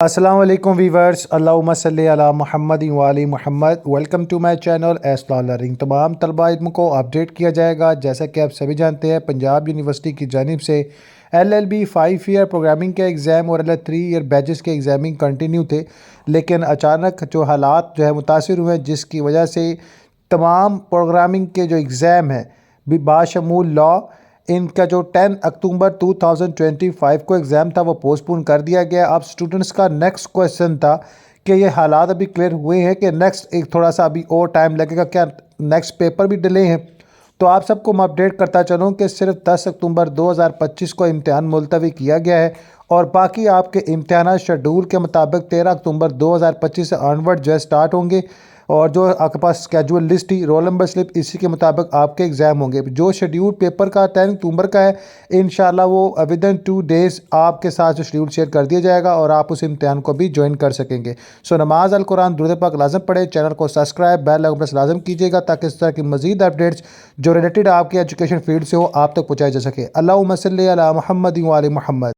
السلام علیکم ویورز، اللہم صلی علی محمد و علی محمد۔ ویلکم ٹو مائی چینل ایسلا لرننگ۔ تمام طلباء علم کو اپڈیٹ کیا جائے گا۔ جیسا کہ آپ سبھی جانتے ہیں، پنجاب یونیورسٹی کی جانب سے LLB 5 ایئر پروگرامنگ کے ایگزام اور LL 3 ایئر بیچز کے ایگزامنگ کنٹینیو تھے، لیکن اچانک جو حالات متاثر ہوئے، جس کی وجہ سے تمام پروگرامنگ کے جو ایگزام ہیں باشمول لاء، ان کا جو 10 اکتوبر 2025 کو ایگزام تھا وہ پوسٹ پون کر دیا گیا۔ اب سٹوڈنٹس کا نیکسٹ کویسچن تھا کہ یہ حالات ابھی کلیئر ہوئے ہیں کہ نیکسٹ ایک تھوڑا سا ابھی اور ٹائم لگے گا، کیا نیکسٹ پیپر بھی ڈیلے ہیں؟ تو آپ سب کو میں اپڈیٹ کرتا چلوں کہ صرف 10 اکتوبر 2025 کو امتحان ملتوی کیا گیا ہے، اور باقی آپ کے امتحانات شیڈول کے مطابق 13 اکتوبر 2025 سے آنورڈ سٹارٹ ہوں گے، اور جو آپ کے پاس اسکیجول لسٹ ہی رول نمبر سلپ اسی کے مطابق آپ کے ایگزام ہوں گے۔ جو شیڈیول پیپر کا 10 اکتوبر کا ہے، انشاءاللہ وہ ودن 2 days آپ کے ساتھ جو شیڈیول شیئر کر دیا جائے گا، اور آپ اس امتحان کو بھی جوائن کر سکیں گے۔ نماز القرآن درود پاک لازم پڑھے، چینل کو سبسکرائب بیل آئکن پریس لازم کیجیے گا تاکہ اس طرح کی مزید اپڈیٹس جو ریلیٹڈ آپ کے ایجوکیشن فیلڈ سے ہو آپ تک پہنچائی جا سکے۔ اللہم صلی علی محمد و علی محمد۔